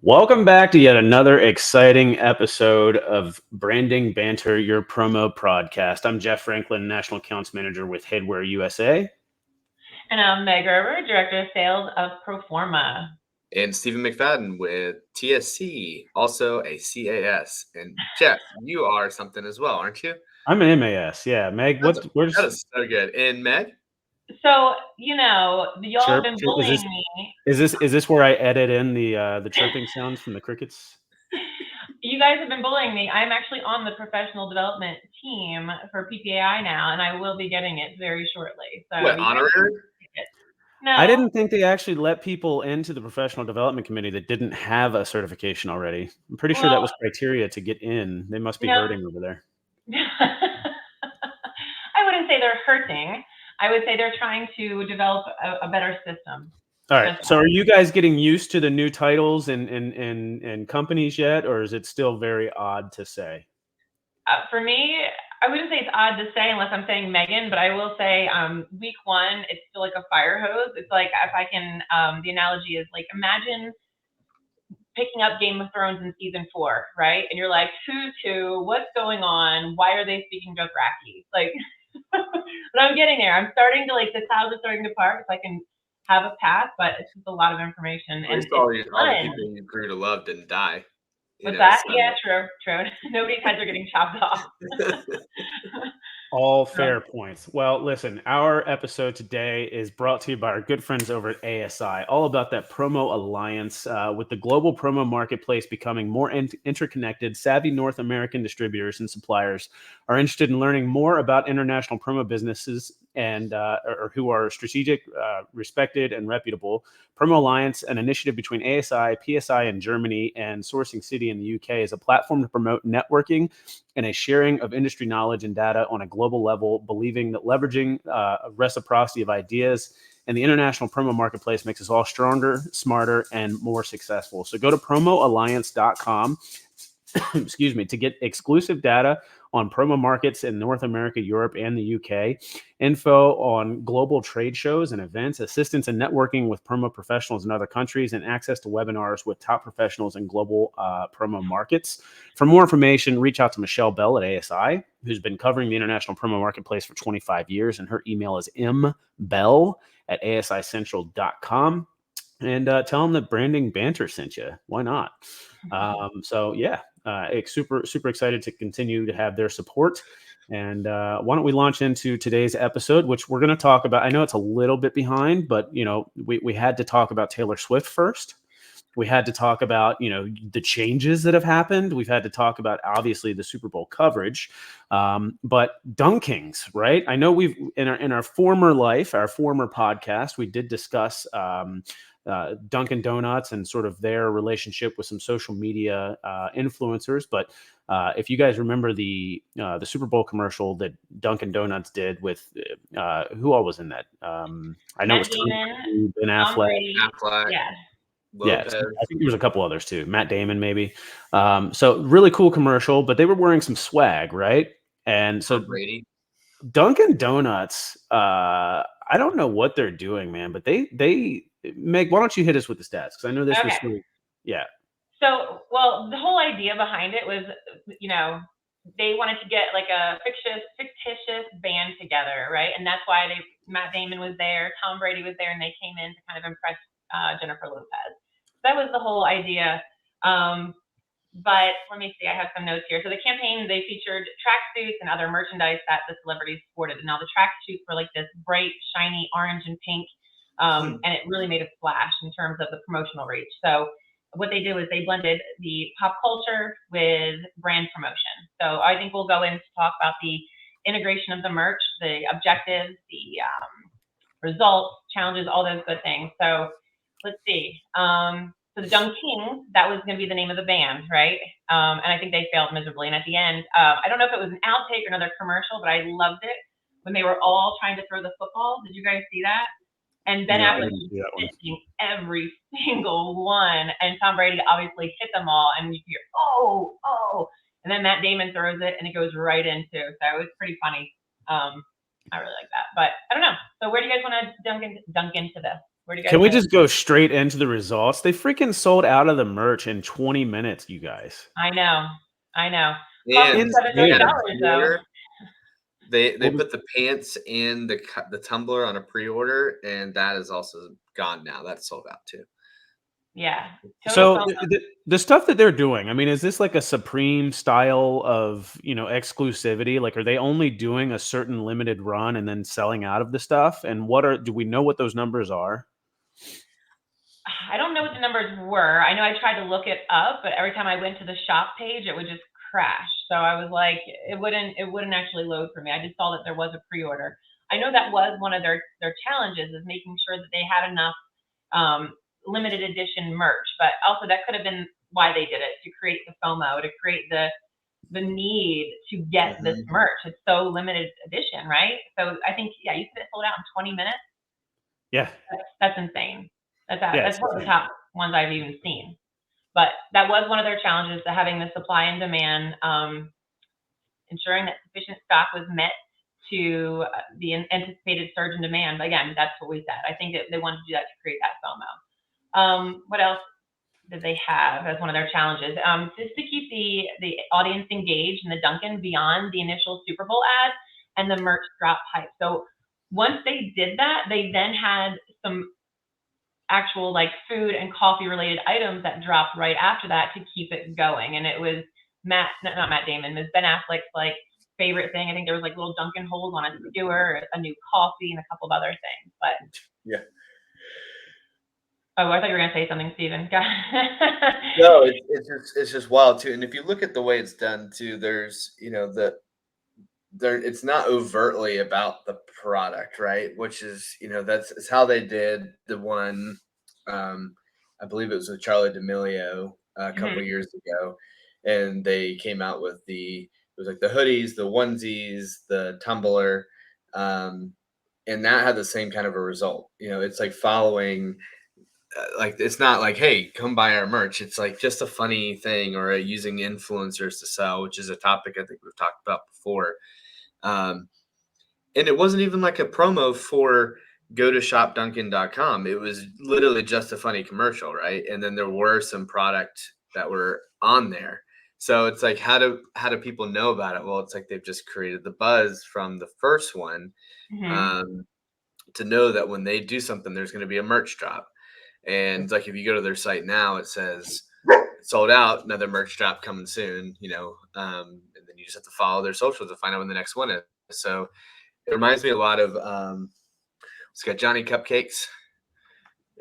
Welcome back to yet another exciting episode of Branding Banter, your promo podcast. I'm Jeff Franklin, National Accounts Manager with Headwear USA. And I'm Meg Gerber, Director of Sales of Proforma. And Stephen McFadden with TSC, also a CAS. And Jeff, you are something as well, aren't you? I'm an MAS, yeah. Meg, That is so good. And Meg? So, y'all have been bullying me. Is this where I edit in the chirping sounds from the crickets? You guys have been bullying me. I'm actually on the professional development team for PPAI now, and I will be getting it very shortly. So what, honorary? No. I didn't think they actually let people into the professional development committee that didn't have a certification already. I'm pretty sure that was criteria to get in. They must be hurting over there. I wouldn't say they're hurting. I would say they're trying to develop a better system. All right. So are you guys getting used to the new titles in companies yet, or is it still very odd to say? For me, I wouldn't say it's odd to say unless I'm saying Megan, but I will say week one, it's still like a fire hose. It's like, if I can, the analogy is like, imagine picking up Game of Thrones in season 4, right? And you're like, who's who? What's going on? Why are they speaking Dothraki? Like, but I'm getting there. I'm starting to, like, the clouds are starting to part if I can have a path, but it's just a lot of information. At least all the people you grew to love didn't die. What's that? So. Yeah, true. Nobody's heads are getting chopped off. All fair points. Well, listen, our episode today is brought to you by our good friends over at ASI, all about that promo alliance with the global promo marketplace becoming more interconnected. Savvy North American distributors and suppliers are interested in learning more about international promo businesses and or who are strategic, respected, and reputable. Promo Alliance, an initiative between ASI, PSI in Germany, and Sourcing City in the UK, is a platform to promote networking and a sharing of industry knowledge and data on a global level, believing that leveraging a reciprocity of ideas and the international promo marketplace makes us all stronger, smarter, and more successful. So go to promoalliance.com excuse me, to get exclusive data on promo markets in North America, Europe, and the UK, info on global trade shows and events, assistance in networking with promo professionals in other countries, and access to webinars with top professionals in global promo markets. For more information, reach out to Michelle Bell at ASI, who's been covering the international promo marketplace for 25 years, and her email is mbell@asicentral.com. And tell them that Branding Banter sent you. Why not? Super excited to continue to have their support. And why don't we launch into today's episode, which we're going to talk about. I know it's a little bit behind, but we had to talk about Taylor Swift first. We had to talk about the changes that have happened. We've had to talk about obviously the Super Bowl coverage, but Dunkings, right? I know we've in our former life, our former podcast, we did discuss Dunkin' Donuts and sort of their relationship with some social media influencers. But if you guys remember the Super Bowl commercial that Dunkin' Donuts did with who all was in that? I know Matt it was Damon, Ben Affleck. Yeah. Yeah, I think there was a couple others too. Matt Damon, maybe. So really cool commercial, but they were wearing some swag, right? And so Dunkin' Donuts, I don't know what they're doing, man, but they Meg, why don't you hit us with the stats? Because I know this was really, yeah. So, well, the whole idea behind it was, they wanted to get like a fictitious band together, right? And that's why Matt Damon was there, Tom Brady was there, and they came in to kind of impress Jennifer Lopez. That was the whole idea. But let me see, I have some notes here. So the campaign, they featured tracksuits and other merchandise that the celebrities sported. Now the tracksuits were like this bright, shiny orange and pink, and it really made a splash in terms of the promotional reach. So what they did was they blended the pop culture with brand promotion. So I think we'll go in to talk about the integration of the merch, the objectives, the results, challenges, all those good things. So let's see. So the Dunkings, that was going to be the name of the band, right? And I think they failed miserably. And at the end, I don't know if it was an outtake or another commercial, but I loved it when they were all trying to throw the football. Did you guys see that? And Ben Affleck was hitting every single one, and Tom Brady obviously hit them all. And you hear, oh, and then Matt Damon throws it, and it goes right into. So it was pretty funny. I really like that, but I don't know. So where do you guys want to dunk into this? Where do you guys Can we think? just go straight into the results? They freaking sold out of the merch in 20 minutes, you guys. I know. Cost And them they had a $7 though. pre-order. They What was- put the pants and the tumbler on a pre-order, and that is also gone now. That's sold out too. Yeah. Total So FOMO. the stuff that they're doing, I mean, is this like a Supreme style of, exclusivity? Like, are they only doing a certain limited run and then selling out of the stuff? And do we know what those numbers are? I don't know what the numbers were. I know I tried to look it up, but every time I went to the shop page, it would just crash. So I was like, it wouldn't actually load for me. I just saw that there was a pre-order. I know that was one of their challenges, is making sure that they had enough limited edition merch. But also that could have been why they did it, to create the FOMO, to create the need to get this merch. It's so limited edition, right? So I think, yeah, you said it sold out in 20 minutes. Yeah. That's insane. That's Yes. one of the top ones I've even seen. But that was one of their challenges, to having the supply and demand, ensuring that sufficient stock was met to the anticipated surge in demand. But again, that's what we said. I think they wanted to do that to create that FOMO. What else did they have as one of their challenges? Just to keep the audience engaged in the Dunkin' beyond the initial Super Bowl ad and the merch drop hype. So once they did that, they then had some actual like food and coffee related items that dropped right after that to keep it going. And it was not Matt Damon, it was Ben Affleck's like favorite thing. I think there was like little Dunkin' holes on a skewer, a new coffee, and a couple of other things. But yeah. Oh, I thought you were gonna say something, Steven. No, it's just wild too. And if you look at the way it's done too, there's it's not overtly about the product, right? Which is that's how they did the one. I believe it was with Charlie D'Amelio a couple years ago, and they came out with it was like the hoodies, the onesies, the tumbler, and that had the same kind of a result. It's like following. Like it's not like, hey, come buy our merch. It's like just a funny thing, or using influencers to sell, which is a topic I think we've talked about before. And it wasn't even like a promo for go to shopdunkin.com. It was literally just a funny commercial, right? And then there were some product that were on there. So it's like, how do people know about it? Well, it's like they've just created the buzz from the first one, to know that when they do something, there's going to be a merch drop. And like, if you go to their site now, it says sold out, another merch drop coming soon, and then you just have to follow their socials to find out when the next one is. So it reminds me a lot of it's got Johnny Cupcakes,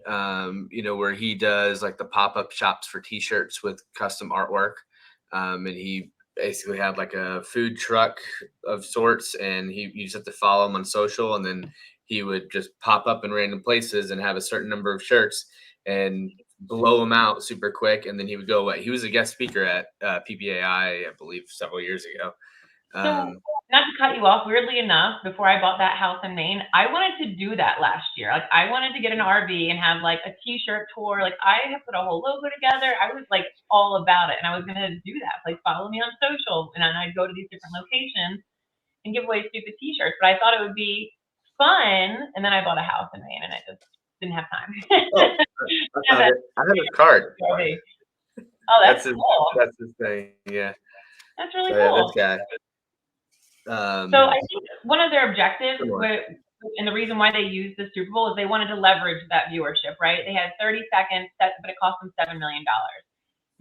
where he does like the pop-up shops for t-shirts with custom artwork. And he basically had like a food truck of sorts, and you just have to follow him on social, and then he would just pop up in random places and have a certain number of shirts and blow them out super quick, and then he would go away. He was a guest speaker at PPAI, I believe, several years ago. So, not to cut you off, weirdly enough, before I bought that house in Maine, I wanted to do that last year. Like, I wanted to get an RV and have like a t-shirt tour. Like, I have put a whole logo together. I was like all about it, and I was gonna do that. Like, follow me on social, and then I'd go to these different locations and give away stupid t-shirts. But I thought it would be fun, and then I bought a house in Maine, and I just didn't have time. I have his card. Oh, that's cool. That's his thing. Yeah. That's really cool. Yeah, this guy. So I think one of their objectives, and the reason why they used the Super Bowl, is they wanted to leverage that viewership, right? They had 30 seconds, but it cost them $7 million.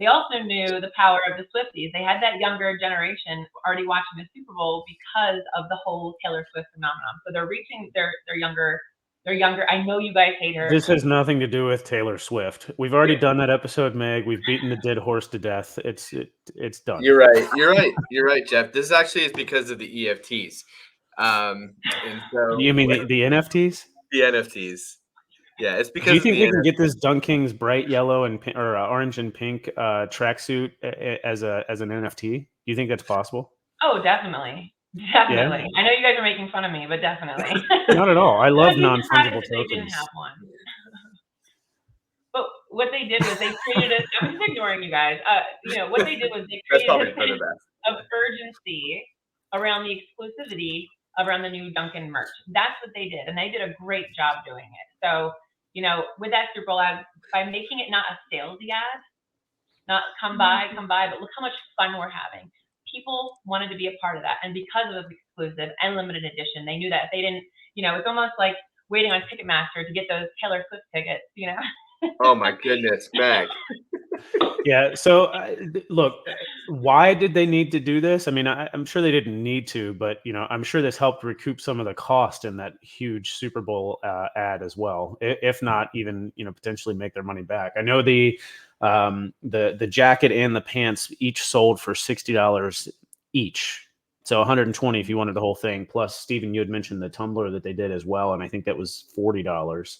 They also knew the power of the Swifties. They had that younger generation already watching the Super Bowl because of the whole Taylor Swift phenomenon. So they're reaching their younger. I know you guys hate her. This has nothing to do with Taylor Swift. We've already done that episode, Meg. We've beaten the dead horse to death. It's done. You're right, Jeff. This actually is because of the EFTs. And so You mean the NFTs? The NFTs. Yeah, it's because. Do you think we can get this Dunking's bright yellow and or orange and pink tracksuit as an NFT? Do you think that's possible? Oh, definitely. Definitely. Yeah. I know you guys are making fun of me, but definitely. Not at all. I love non-fungible tokens. They didn't have one. But what they did was they created a. I'm just ignoring you guys. What they did was they created a sense of urgency around the exclusivity around the new Dunkin' merch. That's what they did, and they did a great job doing it. So with that Super Bowl ad, by making it not a salesy ad, not come by, but look how much fun we're having. People wanted to be a part of that. And because it was exclusive and limited edition, they knew that if they didn't, it's almost like waiting on Ticketmaster to get those Taylor Swift tickets, Oh my goodness, Meg. Yeah. So, look, why did they need to do this? I mean, I'm sure they didn't need to, but I'm sure this helped recoup some of the cost in that huge Super Bowl ad as well, if not even potentially make their money back. I know the jacket and the pants each sold for $60 each. So 120 if you wanted the whole thing. Plus, Stephen, you had mentioned the tumbler that they did as well, and I think that was $40.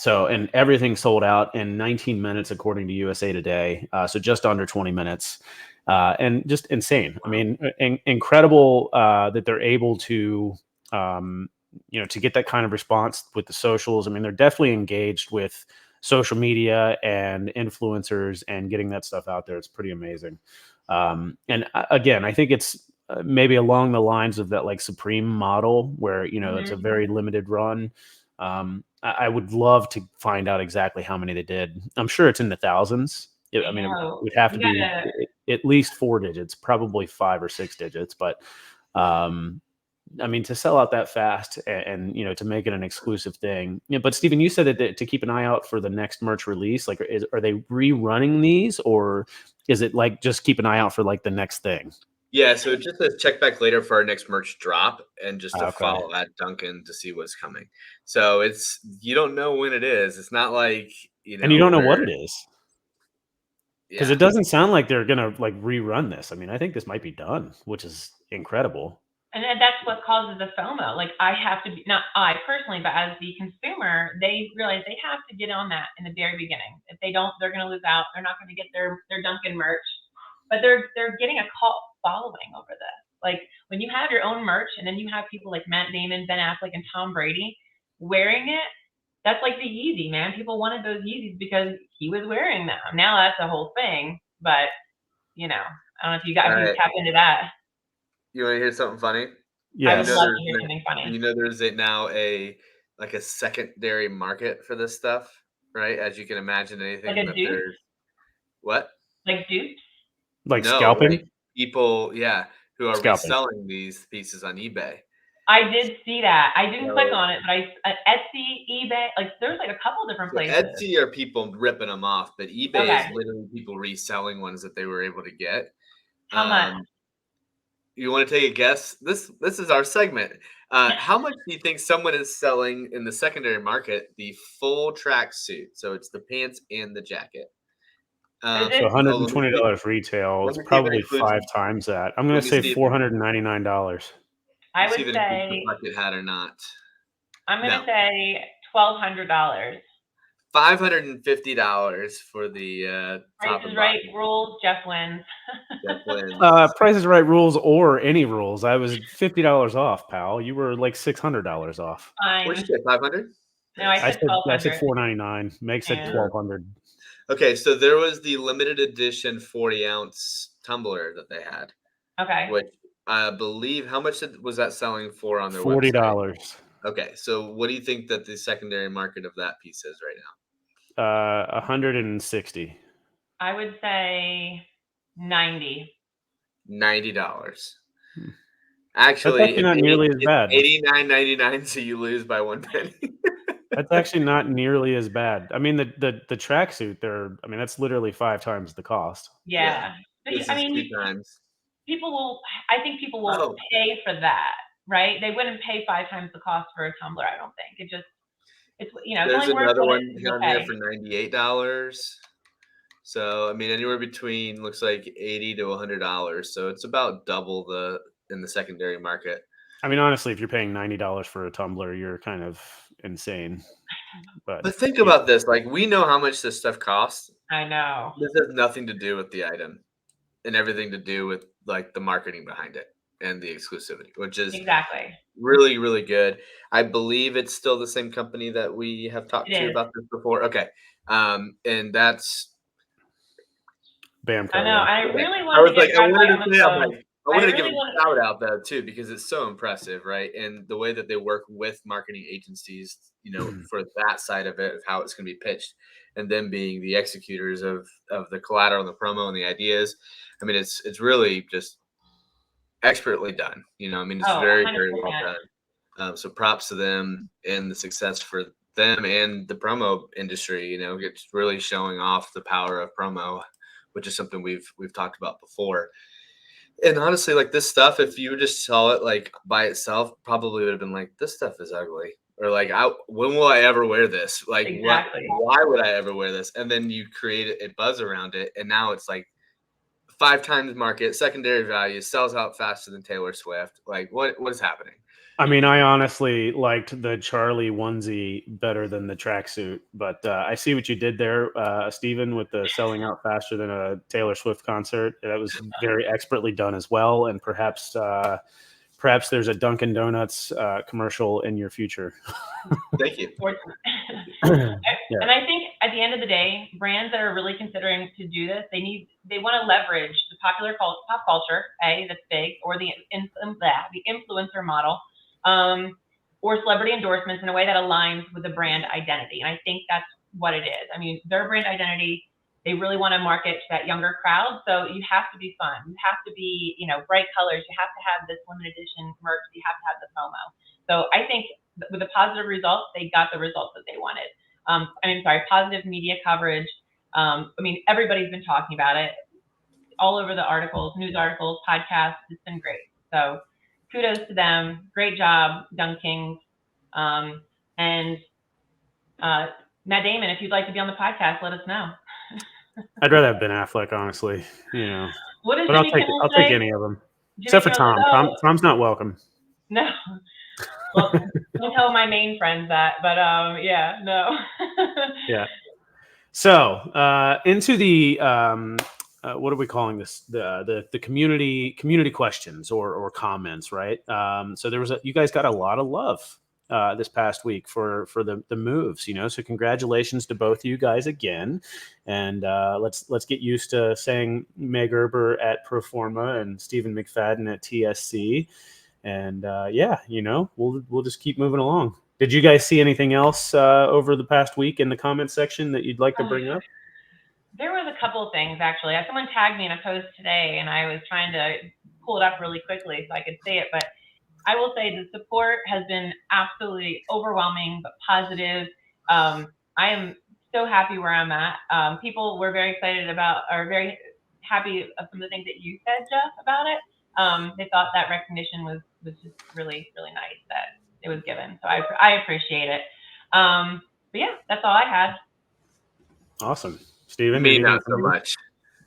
So, and everything sold out in 19 minutes, according to USA Today. So just under 20 minutes, and just insane. I mean, incredible that they're able to, to get that kind of response with the socials. I mean, they're definitely engaged with social media and influencers and getting that stuff out there. It's pretty amazing. And again, I think it's maybe along the lines of that like Supreme model where, it's a very limited run. I would love to find out exactly how many they did. I'm sure it's in the thousands. I mean, it would have to be at least 4 digits, probably 5 or 6 digits. But I mean, to sell out that fast and to make it an exclusive thing. But Stephen, you said that to keep an eye out for the next merch release. Like, are they rerunning these, or is it like just keep an eye out for like the next thing? Yeah, so just to check back later for our next merch drop and just to Okay. follow at Duncan to see what's coming. So you don't know when it is. It's not like, And you don't know what it is. Because Yeah. it doesn't sound like they're gonna like rerun this. I mean, I think this might be done, which is incredible. And then that's what causes the FOMO. Like I have to be, not I personally, but as the consumer, they realize they have to get on that in the very beginning. If they don't, they're going to lose out. They're not going to get their Dunkin' merch, but they're getting a cult following over this. Like when you have your own merch, and then you have people like Matt Damon, Ben Affleck, and Tom Brady wearing it. That's like the Yeezy, man. People wanted those Yeezys because he was wearing them. Now that's a whole thing, but I don't know if you got if you tap into that. You want to hear something funny? I would love to hear something funny. You know, there's now a secondary market for this stuff, right? As you can imagine, anything like that there's what? Like dupes? Like scalping? Like people, who are Scalping. reselling these pieces on eBay. I did see that. I didn't click on it, but Etsy, eBay, like there's like a couple different places. Etsy are people ripping them off, but eBay is literally people reselling ones that they were able to get. How much? You want to take a guess? This is our segment. How much do you think someone is selling in the secondary market the full track suit? So it's the pants and the jacket. So $120 retail. It's probably 5 times that. I'm going to say $499. I would say bucket hat or not. I'm going to say $1,200. $550 for the Price is Right rules. Jeff wins. Price is Right rules or any rules. I was $50 off, pal. You were like $600 off. What'd you say? 500? No, I said $499. Meg said $1,200. Okay, so there was the limited edition 40-ounce tumbler that they had. Okay. Which I believe, how much was that selling for on their $40. website? Okay, so what do you think that the secondary market of that piece is right now? 160. I would say 90. $90. Actually, that's not nearly as bad. $89.99, so you lose by 1 penny. That's actually not nearly as bad. I mean, the tracksuit there. I mean, that's literally 5 times the cost. Yeah. This is 2 times. I think people will pay for that, right? They wouldn't pay 5 times the cost for a tumbler. I don't think it's There's another one on here for $98. So I mean, anywhere between looks like $80 to $100. So it's about double in the secondary market. I mean, honestly, if you're paying $90 for a tumbler, you're kind of insane. But think about this: like, we know how much this stuff costs. I know. This has nothing to do with the item, and everything to do with like the marketing behind it and the exclusivity, which is really, really good. I believe it's still the same company that we have talked to about this before. Okay, and that's Banter. I know. I really want to get I wanted to give really them want a shout out though too, because it's so impressive, right? And the way that they work with marketing agencies, for that side of it, of how it's going to be pitched, and them being the executors of the collateral, and the promo, and the ideas. I mean, it's really just expertly done. I mean, it's very, very well 100%. done. So props to them and the success for them and the promo industry. It's really showing off the power of promo, which is something we've talked about before. And honestly, like this stuff, if you just saw it like by itself, probably would have been like, this stuff is ugly. Or like, when will I ever wear this? Like, Exactly. why would I ever wear this? And then you create a buzz around it. And now it's like 5 times market, secondary value, sells out faster than Taylor Swift. Like, what is happening? I mean, I honestly liked the Charlie onesie better than the tracksuit, but I see what you did there, Steven, with the selling out faster than a Taylor Swift concert. That was very expertly done as well, and perhaps there's a Dunkin' Donuts commercial in your future. Thank you. Yeah. And I think at the end of the day, brands that are really considering to do this, they want to leverage the popular pop culture, that's big, or the influencer model, or celebrity endorsements in a way that aligns with the brand identity. And I think that's what it is. I mean, their brand identity, they really want to market to that younger crowd. So you have to be fun. You have to be, bright colors. You have to have this limited edition merch. You have to have the FOMO. So I think with the positive results, they got the results that they wanted. Positive media coverage. Everybody's been talking about it all over the articles, news articles, podcasts. It's been great. So kudos to them. Great job, Dunk Kings. And Matt Damon, if you'd like to be on the podcast, let us know. I'd rather have Ben Affleck, honestly. What does But I'll Jimmy take Kimmel I'll say? take any of them, Jimmy except for Kimmel Tom. says, Tom's not welcome. No. Well, don't tell my main friends that, but yeah, no. Yeah. So into the what are we calling this? The community questions or comments, right? So you guys got a lot of love this past week for the moves, So congratulations to both of you guys again, and let's get used to saying Meg Erber at Proforma and Stephen McFadden at TSC, and we'll just keep moving along. Did you guys see anything else over the past week in the comment section that you'd like to bring up? There was a couple of things, actually. Someone tagged me in a post today, and I was trying to pull it up really quickly so I could say it. But I will say the support has been absolutely overwhelming, but positive. I am so happy where I'm at. People were very excited are very happy of some of the things that you said, Jeff, about it. They thought that recognition was just really, really nice that it was given. So I appreciate it. But yeah, that's all I had. Awesome. Steven? Me, not so much.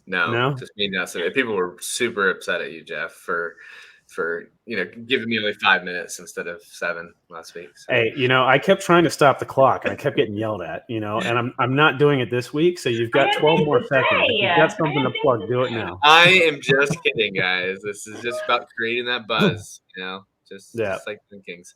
No? Just me, not so much. People were super upset at you, Jeff, for giving me only 5 minutes instead of 7 last week. So. Hey, I kept trying to stop the clock and I kept getting yelled at, and I'm not doing it this week, so you've got 12 more seconds. If you've got something to plug, do it now. I am just kidding, guys. This is just about creating that buzz, just like the Kings.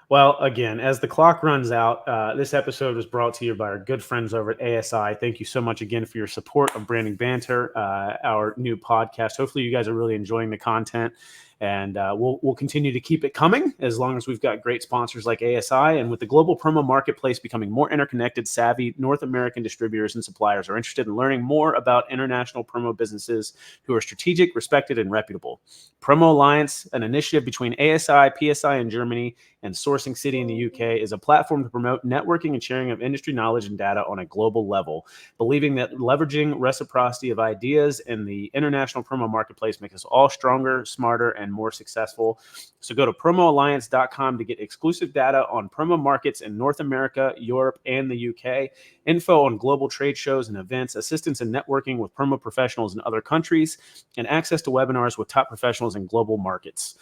Well, again, as the clock runs out, this episode was brought to you by our good friends over at ASI. Thank you so much again for your support of Branding Banter, our new podcast. Hopefully you guys are really enjoying the content, and we'll continue to keep it coming as long as we've got great sponsors like ASI. And with the global promo marketplace becoming more interconnected, savvy North American distributors and suppliers are interested in learning more about international promo businesses who are strategic, respected, and reputable. Promo Alliance, an initiative between ASI, PSI in Germany, and Sourcing City in the UK, is a platform to promote networking and sharing of industry knowledge and data on a global level, believing that leveraging reciprocity of ideas in the international promo marketplace makes us all stronger, smarter, and more successful. So go to promoalliance.com to get exclusive data on promo markets in North America, Europe, and the UK, info on global trade shows and events, assistance in networking with promo professionals in other countries, and access to webinars with top professionals in global markets.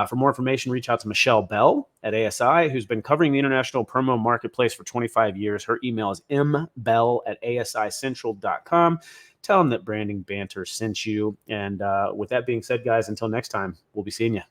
For more information, reach out to Michelle Bell at ASI, who's been covering the international promo marketplace for 25 years. Her email is mbell@asicentral.com. Tell them that Branding Banter sent you. And with that being said, guys, until next time, we'll be seeing you.